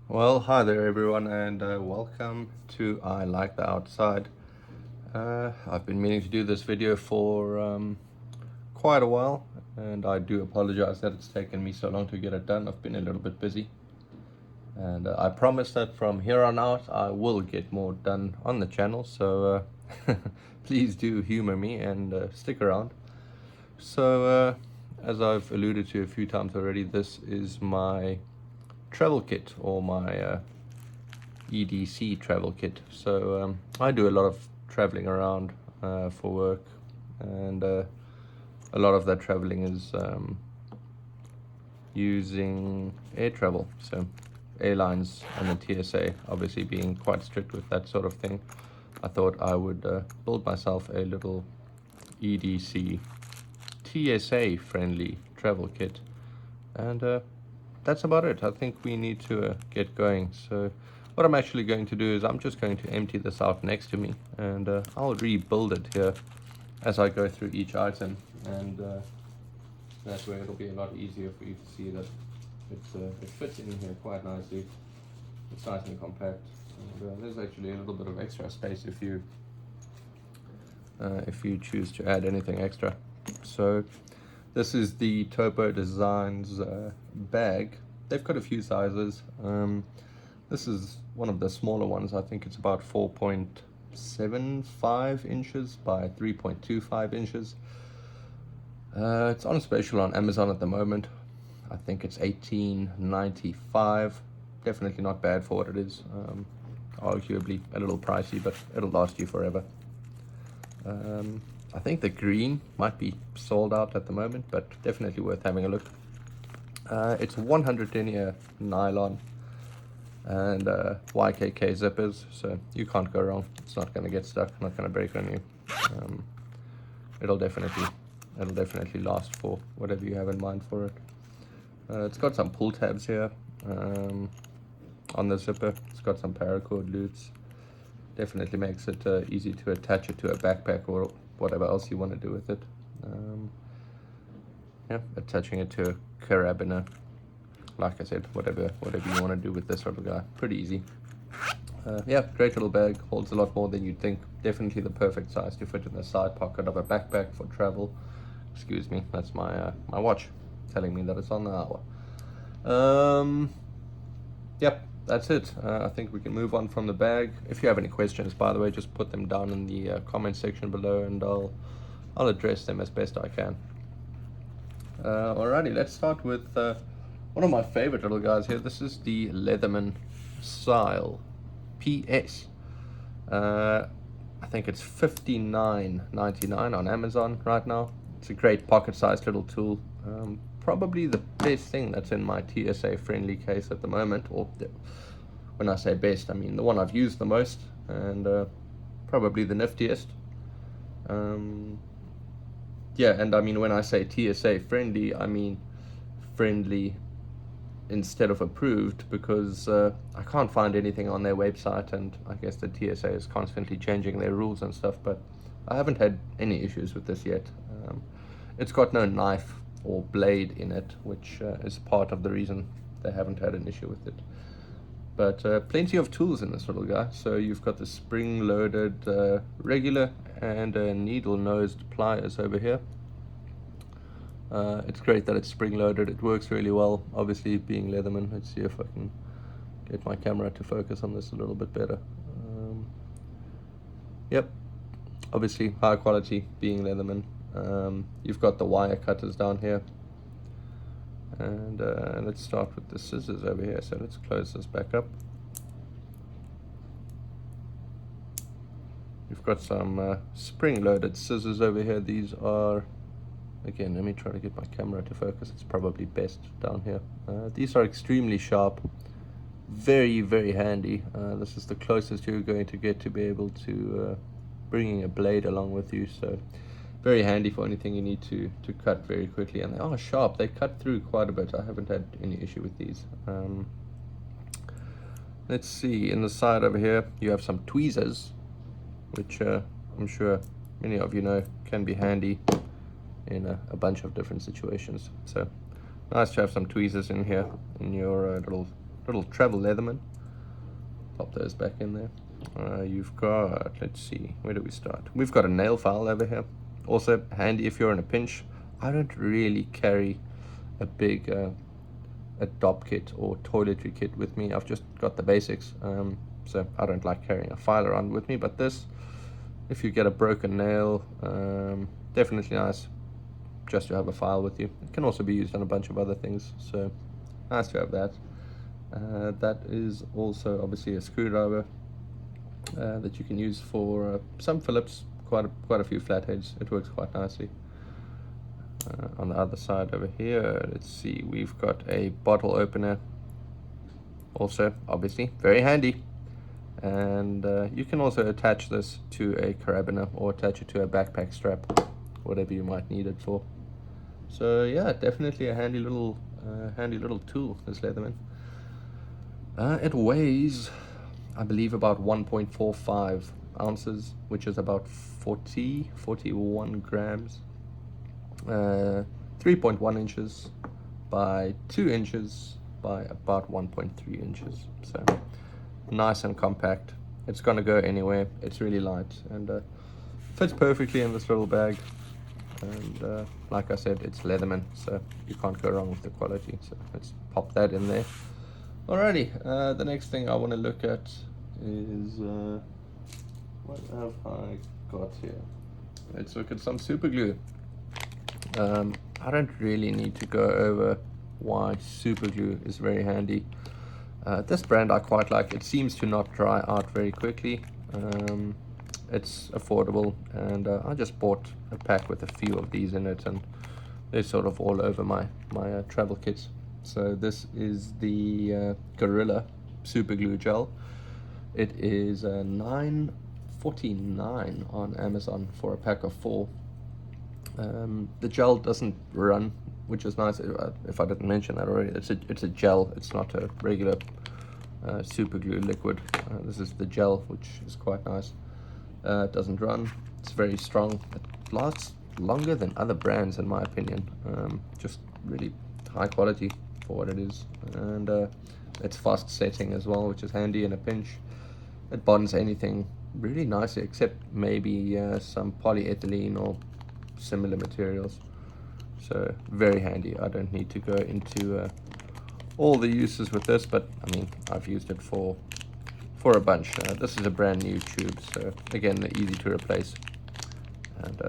Well, hi there everyone, and welcome to I Like the Outside. I've been meaning to do this video for quite a while, and I do apologize that it's taken me so long to get it done. I've been a little bit busy, and I promise that from here on out I will get more done on the channel, so please do humor me and stick around. So as I've alluded to a few times already, this is my travel kit, or my EDC travel kit. So I do a lot of traveling around for work, and a lot of that traveling is using air travel. So airlines and the TSA obviously being quite strict with that sort of thing, I thought I would build myself a little EDC TSA-friendly travel kit, and that's about it. I think we need to get going. So what I'm actually going to do is I'm just going to empty this out next to me, and I'll rebuild it here as I go through each item, and that way it'll be a lot easier for you to see that it fits in here quite nicely. It's nice and compact, and there's actually a little bit of extra space if you choose to add anything extra. So this is the Topo Designs bag. They've got a few sizes. This is one of the smaller ones. I think it's about 4.75 inches by 3.25 inches. It's on special on Amazon at the moment. I think it's $18.95. Definitely not bad for what it is. Arguably a little pricey, but it'll last you forever. I think the green might be sold out at the moment, but definitely worth having a look. It's 100 denier nylon and YKK zippers, so you can't go wrong. It's not going to get stuck, not going to break on you. It'll definitely last for whatever you have in mind for it. It's got some pull tabs here on the zipper. It's got some paracord loops. Definitely makes it easy to attach it to a backpack or whatever else you want to do with it. Yeah, attaching it to a carabiner, like I said, whatever you want to do with this little guy, pretty easy. Yeah, great little bag, holds a lot more than you'd think. Definitely the perfect size to fit in the side pocket of a backpack for travel. Excuse me, that's my my watch telling me that it's on the hour. Yep, that's it. I think we can move on from the bag. If you have any questions, by the way, just put them down in the comment section below, and I'll address them as best I can. Alrighty, let's start with one of my favorite little guys here. This is the Leatherman Style PS. I think it's $59.99 on Amazon right now. It's a great pocket-sized little tool. Probably the best thing that's in my TSA-friendly case at the moment, or when I say best, I mean the one I've used the most, and probably the niftiest. Yeah, and I mean when I say TSA-friendly, I mean friendly instead of approved, because I can't find anything on their website, and I guess the TSA is constantly changing their rules and stuff, but I haven't had any issues with this yet. It's got no knife or blade in it, which is part of the reason they haven't had an issue with it. But plenty of tools in this little guy. So you've got the spring-loaded regular and needle-nosed pliers over here. It's great that it's spring-loaded. It works really well, obviously being Leatherman. Let's see if I can get my camera to focus on this a little bit better. Yep, obviously high quality being Leatherman. You've got the wire cutters down here, and let's start with the scissors over here. So let's close this back up. You've got some spring-loaded scissors over here. These are, again, let me try to get my camera to focus. It's probably best down here. These are extremely sharp, very, very handy. This is the closest you're going to get to be able to bringing a blade along with you. So very handy for anything you need to cut very quickly, and they are sharp. They cut through quite a bit. I haven't had any issue with these. Let's see, in the side over here you have some tweezers, which I'm sure many of you know can be handy in a bunch of different situations. So nice to have some tweezers in here in your little little travel Leatherman. Pop those back in there. You've got, let's see, where do we start? We've got a nail file over here. Also handy if you're in a pinch. I don't really carry a big adopt kit or toiletry kit with me. I've just got the basics, so I don't like carrying a file around with me. But this, if you get a broken nail, definitely nice just to have a file with you. It can also be used on a bunch of other things, so nice to have that. That is also obviously a screwdriver that you can use for some Phillips, quite a few flatheads. It works quite nicely. On the other side over here, let's see, we've got a bottle opener, also obviously very handy. And you can also attach this to a carabiner or attach it to a backpack strap, whatever you might need it for. So yeah, definitely a handy little tool, this Leatherman. It weighs, I believe, about 1.45 ounces, which is about 41 grams. 3.1 inches by 2 inches by about 1.3 inches. So nice and compact. It's gonna go anywhere. It's really light and fits perfectly in this little bag. And like I said, it's Leatherman, so you can't go wrong with the quality. So let's pop that in there. Alrighty, the next thing I want to look at is what have I got here? Let's look at some super glue. I don't really need to go over why super glue is very handy. This brand I quite like. It seems to not dry out very quickly. It's affordable, and I just bought a pack with a few of these in it, and they're sort of all over my travel kits. So this is the Gorilla Super Glue Gel. It is $9.49 on Amazon for a pack of 4. The gel doesn't run, which is nice. If I didn't mention that already, it's a gel. It's not a regular super glue liquid. This is the gel, which is quite nice. It doesn't run. It's very strong. It lasts longer than other brands, in my opinion. Just really high quality for what it is, and it's fast setting as well, which is handy in a pinch. It bonds anything really nicely, except maybe some polyethylene or similar materials. So very handy. I don't need to go into all the uses with this, but I mean, I've used it for a bunch. This is a brand new tube, so again, they're easy to replace, and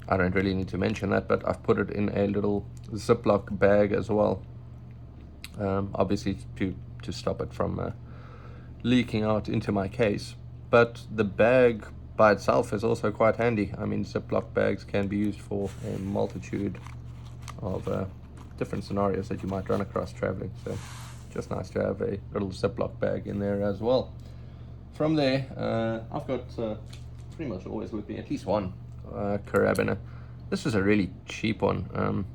I don't really need to mention that, but I've put it in a little Ziploc bag as well, obviously to stop it from leaking out into my case. But the bag by itself is also quite handy. I mean, Ziploc bags can be used for a multitude of different scenarios that you might run across traveling, so just nice to have a little Ziploc bag in there as well. From there, I've got pretty much always with me at least one carabiner. This is a really cheap one,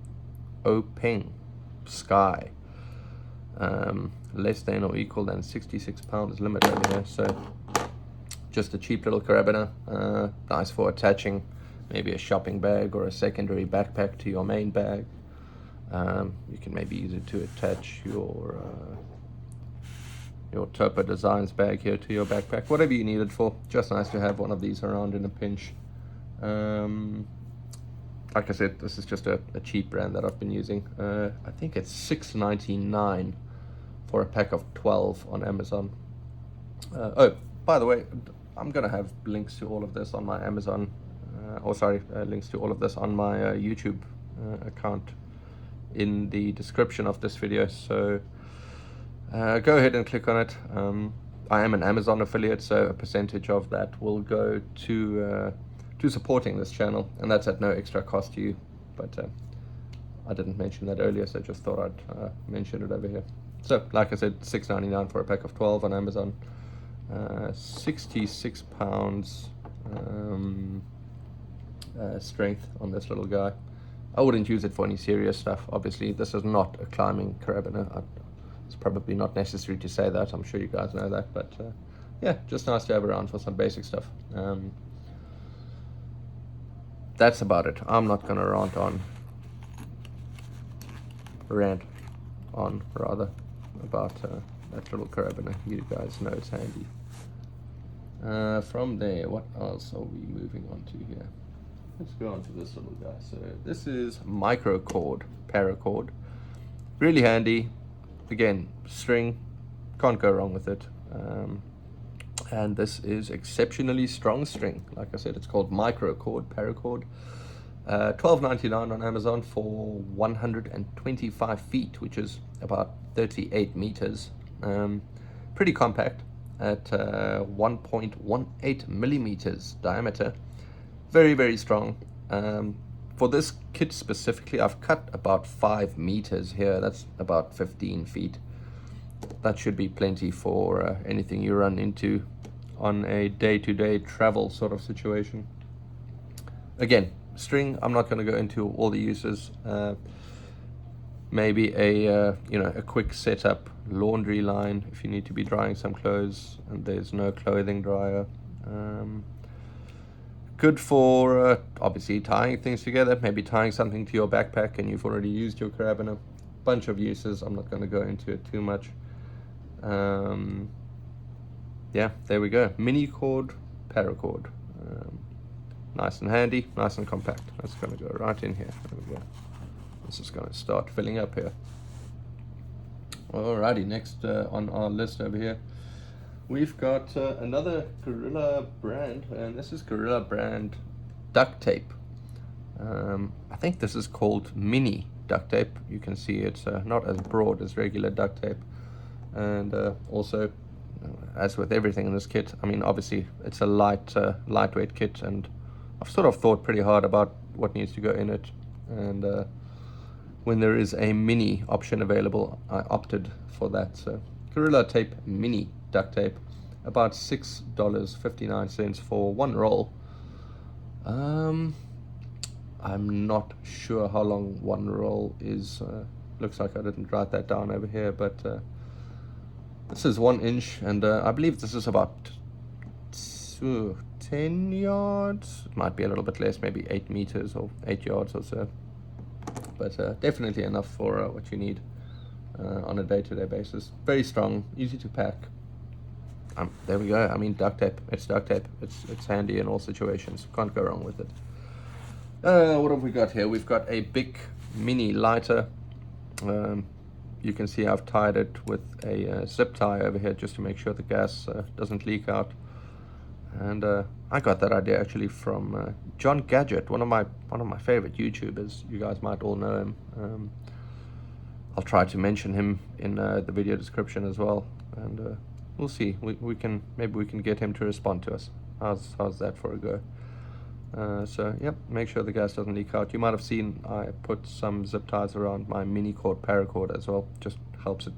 Openg Sky, less than or equal than 66 pounds limit over here. So just a cheap little carabiner, nice for attaching maybe a shopping bag or a secondary backpack to your main bag. You can maybe use it to attach your Topo Designs bag here to your backpack, whatever you need it for. Just nice to have one of these around in a pinch. Like I said, this is just a cheap brand that I've been using. I think it's $6.99 for a pack of 12 on Amazon. Oh, by the way, I'm gonna have links to all of this on my Amazon, links to all of this on my YouTube account in the description of this video, so go ahead and click on it. I am an Amazon affiliate, so a percentage of that will go to supporting this channel, and that's at no extra cost to you. But I didn't mention that earlier, so just thought I'd mention it over here. So like I said, $6.99 for a pack of 12 on Amazon. 66 pounds strength on this little guy. I wouldn't use it for any serious stuff. Obviously, this is not a climbing carabiner. It's probably not necessary to say that. I'm sure you guys know that, but yeah, just nice to have around for some basic stuff. That's about it. I'm not gonna rant on about that little carabiner. You guys know it's handy. From there, what else are we moving on to here? Let's go on to this little guy. So this is microcord, paracord. Really handy. Again, string, can't go wrong with it. And this is exceptionally strong string. Like I said, it's called microcord, paracord. $12.99 on Amazon for 125 feet, which is about 38 meters. Pretty compact at 1.18 millimeters diameter. Very, very strong. For this kit specifically, I've cut about 5 meters here. That's about 15 feet. That should be plenty for anything you run into on a day-to-day travel sort of situation. Again, string, I'm not going to go into all the uses. Maybe a a quick setup laundry line if you need to be drying some clothes and there's no clothing dryer. Good for obviously tying things together, maybe tying something to your backpack and you've already used your carabiner. Bunch of uses. I'm not going to go into it too much. Yeah, there we go. Mini cord, paracord. Nice and handy, nice and compact. That's going to go right in here. There we go. This is going to start filling up here. Alrighty, next on our list over here, we've got another Gorilla brand, and this is Gorilla brand duct tape. I think this is called mini duct tape. You can see it's not as broad as regular duct tape. And also, as with everything in this kit, I mean, obviously it's a lightweight kit, and I've sort of thought pretty hard about what needs to go in it. And when there is a mini option available, I opted for that. So Gorilla Tape mini duct tape, about $6.59 for one roll. I'm not sure how long one roll is. Looks like I didn't write that down over here, but this is 1 inch, and I believe this is about 10 yards. It might be a little bit less, maybe 8 meters or 8 yards or so. But definitely enough for what you need on a day-to-day basis. Very strong, easy to pack. There we go. I mean, duct tape. It's duct tape. It's handy in all situations. Can't go wrong with it. What have we got here? We've got a big mini lighter. You can see I've tied it with a zip tie over here just to make sure the gas doesn't leak out. And I got that idea actually from John Gadget, one of my favorite YouTubers. You guys might all know him. I'll try to mention him in the video description as well, and we'll see. Maybe we can get him to respond to us. How's that for a go? So yep, make sure the gas doesn't leak out. You might have seen I put some zip ties around my mini cord paracord as well. Just helps it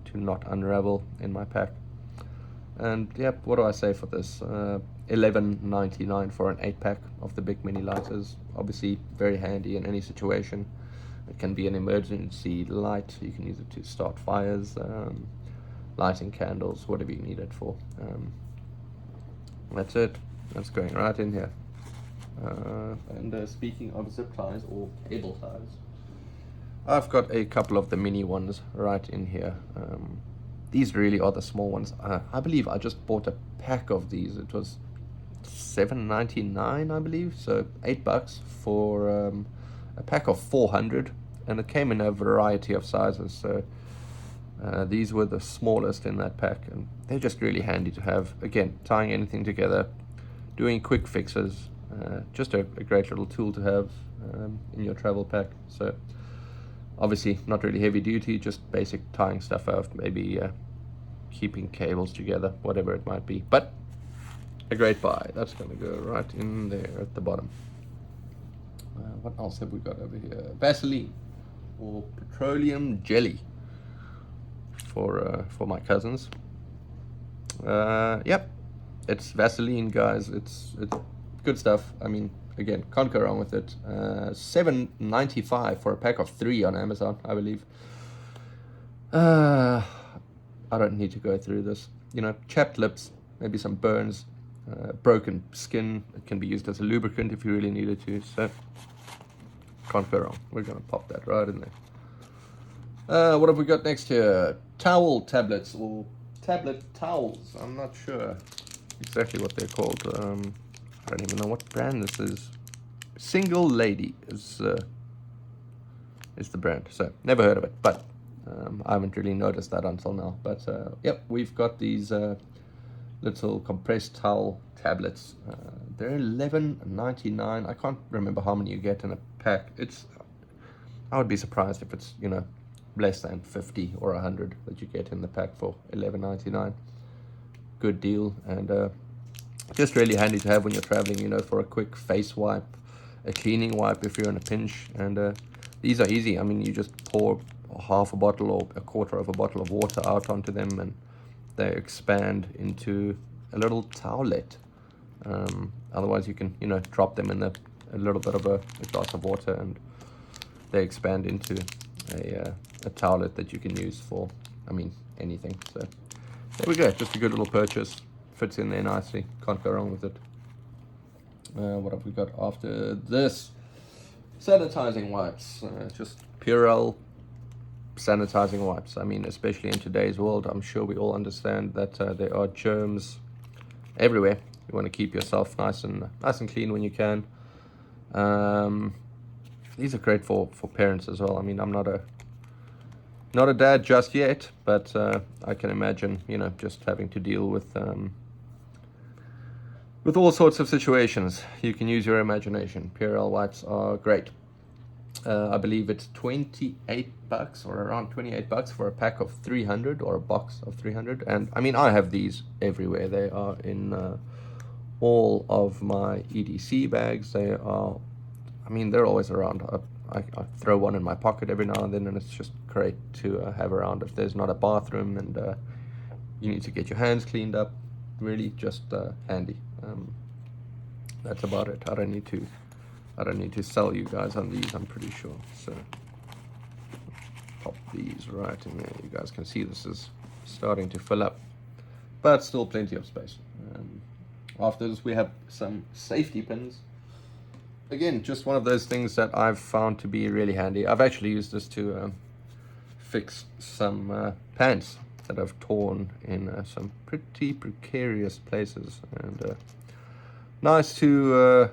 to not unravel in my pack. And yep, what do I say for this? $11.99 for an 8-pack of the big mini lighters. Obviously very handy in any situation. It can be an emergency light. You can use it to start fires, lighting candles, whatever you need it for. That's it. That's going right in here. And speaking of zip ties or cable ties, I've got a couple of the mini ones right in here. These really are the small ones. I believe I just bought a pack of these. It was $7.99, I believe, so $8 for a pack of 400, and it came in a variety of sizes. So these were the smallest in that pack, and they're just really handy to have. Again, tying anything together, doing quick fixes, just a great little tool to have in your travel pack. So obviously not really heavy duty, just basic tying stuff out, maybe keeping cables together, whatever it might be. But a great buy. That's going to go right in there at the bottom. What else have we got over here? Vaseline or petroleum jelly for my cousins. Yep, it's Vaseline, guys. It's good stuff. I mean, again, can't go wrong with it. $7.95 for a pack of 3 on Amazon, I believe. I don't need to go through this. You know, chapped lips, maybe some burns, broken skin. It can be used as a lubricant if you really needed to. So can't go wrong. We're gonna pop that right in there. What have we got next here? Towel tablets or tablet towels. I'm not sure exactly what they're called. I don't even know what brand this is. Single Lady is the brand. So never heard of it, but I haven't really noticed that until now. But yep, we've got these little compressed towel tablets. They're $11.99. I can't remember how many you get in a pack. I would be surprised if it's, you know, less than 50 or 100 that you get in the pack for $11.99. Good deal, and just really handy to have when you're traveling, you know, for a quick face wipe, a cleaning wipe if you're in a pinch. And these are easy. I mean, you just pour half a bottle or a quarter of a bottle of water out onto them, and they expand into a little towelette. Otherwise you can, you know, drop them in a little bit of a glass of water, and they expand into a towelette that you can use for, I mean, anything. So there we go, just a good little purchase, fits in there nicely, can't go wrong with it. What have we got after this? Sanitizing wipes, just Purell sanitizing wipes. I mean, especially in today's world, I'm sure we all understand that there are germs everywhere. You want to keep yourself nice and clean when you can. These are great for parents as well. I mean, I'm not a dad just yet, but I can imagine, you know, just having to deal with all sorts of situations. You can use your imagination. Purell wipes are great. I believe it's $28 or around $28 for a pack of 300 or a box of 300. And I mean, I have these everywhere. They are in all of my EDC bags. They are, I mean, they're always around. I throw one in my pocket every now and then, and it's just great to have around if there's not a bathroom and you need to get your hands cleaned up. Really just handy. That's about it. I don't need to sell you guys on these, I'm pretty sure. So pop these right in there. You guys can see this is starting to fill up, but still plenty of space. After this, we have some safety pins. Again, just one of those things that I've found to be really handy. I've actually used this to fix some pants that I've torn in some pretty precarious places, and nice to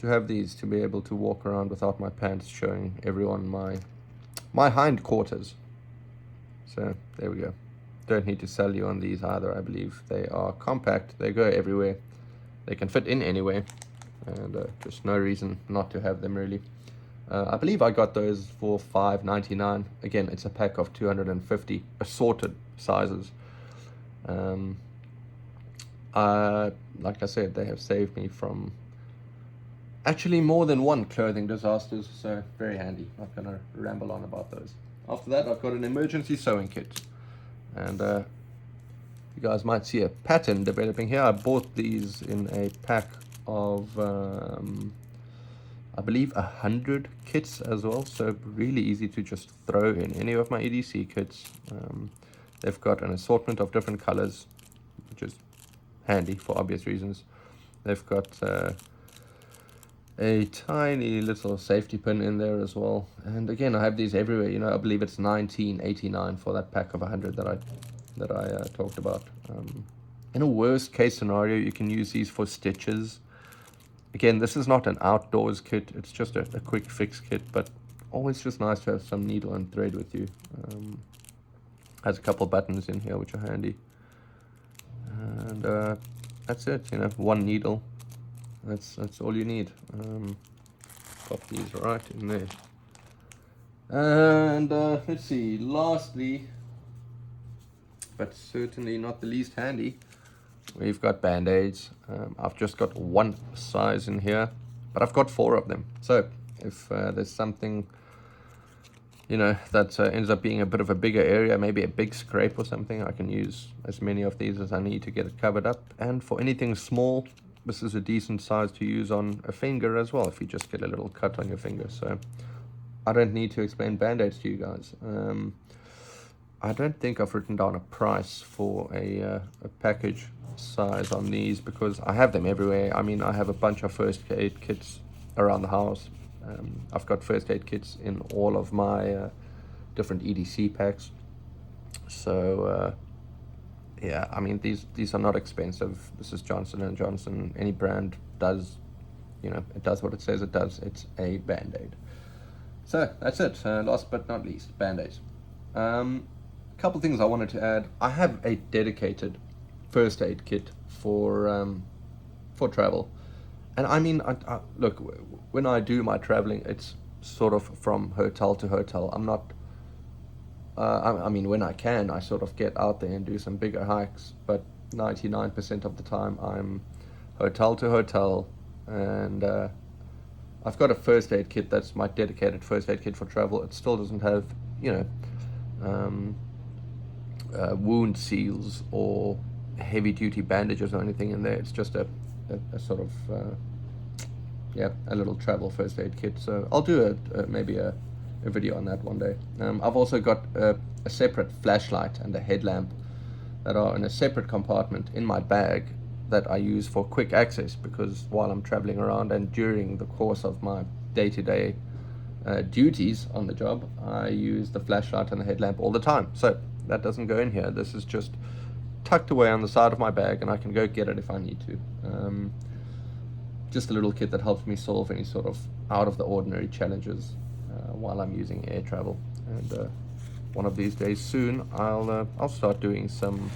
have these, to be able to walk around without my pants showing everyone my hind quarters. So there we go. Don't need to sell you on these either. I believe they are compact, they go everywhere, they can fit in anywhere, and just no reason not to have them, really. I believe I got those for $5.99. Again, it's a pack of 250 assorted sizes. Like I said, they have saved me from actually more than one clothing disasters, so very handy. Not gonna ramble on about those. After that, I've got an emergency sewing kit, and you guys might see a pattern developing here. I bought these in a pack of I believe 100 kits as well, so really easy to just throw in any of my EDC kits. They've got an assortment of different colors, which is handy for obvious reasons. They've got a tiny little safety pin in there as well, and again, I have these everywhere. You know, I believe it's $19.89 for that pack of 100 that I talked about. In a worst case scenario, you can use these for stitches. Again, this is not an outdoors kit, it's just a quick fix kit, but always just nice to have some needle and thread with you. Has a couple buttons in here which are handy, and that's it. You know, one needle, that's all you need. Pop these right in there, and let's see, lastly but certainly not the least handy, we've got band-aids. I've just got one size in here, but I've got 4 of them. So if there's something, you know, that ends up being a bit of a bigger area, maybe a big scrape or something, I can use as many of these as I need to get it covered up. And for anything small, this is a decent size to use on a finger as well, if you just get a little cut on your finger. So I don't need to explain band-aids to you guys. I don't think I've written down a price for a package size on these, because I have them everywhere. I mean, I have a bunch of first aid kits around the house. I've got first aid kits in all of my different EDC packs. So yeah, I mean, these are not expensive. This is Johnson & Johnson. Any brand does, you know, it does what it says it does. It's a Band-Aid. So that's it. Last but not least, Band-Aids. A couple things I wanted to add. I have a dedicated first aid kit for travel, and I mean, look, when I do my traveling, it's sort of from hotel to hotel. I'm not. I mean, when I can, I sort of get out there and do some bigger hikes, but 99% of the time I'm hotel to hotel, and I've got a first aid kit that's my dedicated first aid kit for travel. It still doesn't have, you know, wound seals or heavy duty bandages or anything in there. It's just a sort of, yeah, a little travel first aid kit. So I'll do maybe a video on that one day. I've also got a separate flashlight and a headlamp that are in a separate compartment in my bag that I use for quick access, because while I'm traveling around and during the course of my day-to-day duties on the job, I use the flashlight and the headlamp all the time. So that doesn't go in here. This is just tucked away on the side of my bag, and I can go get it if I need to. Just a little kit that helps me solve any sort of out of the ordinary challenges while I'm using air travel. And one of these days soon, I'll start doing some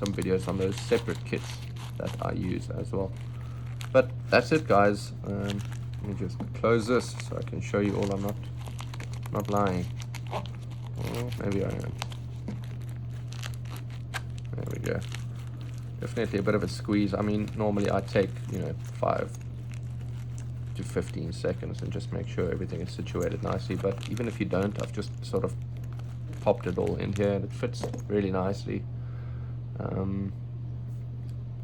videos on those separate kits that I use as well. But that's it, guys. Let me just close this so I can show you all. I'm not lying. Well, maybe I am. There we go. Definitely a bit of a squeeze. I mean, normally I take, you know, 5 to 15 seconds and just make sure everything is situated nicely. But even if you don't, I've just sort of popped it all in here and it fits really nicely.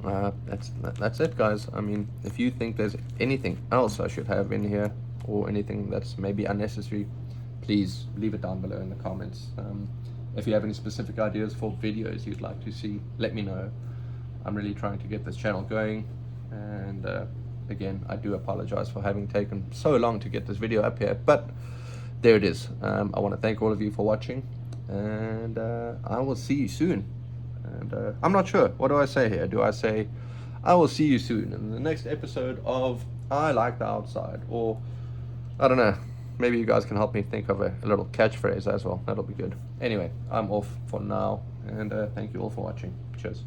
That's it, guys. I mean, if you think there's anything else I should have in here or anything that's maybe unnecessary, please leave it down below in the comments. If you have any specific ideas for videos you'd like to see, let me know. I'm really trying to get this channel going, and again, I do apologize for having taken so long to get this video up here, but there it is. I want to thank all of you for watching, and I will see you soon. And I'm not sure, what do I say here? Do I say I will see you soon in the next episode of I Like the Outside? Or I don't know, maybe you guys can help me think of a little catchphrase as well. That'll be good. Anyway, I'm off for now, and thank you all for watching. Cheers.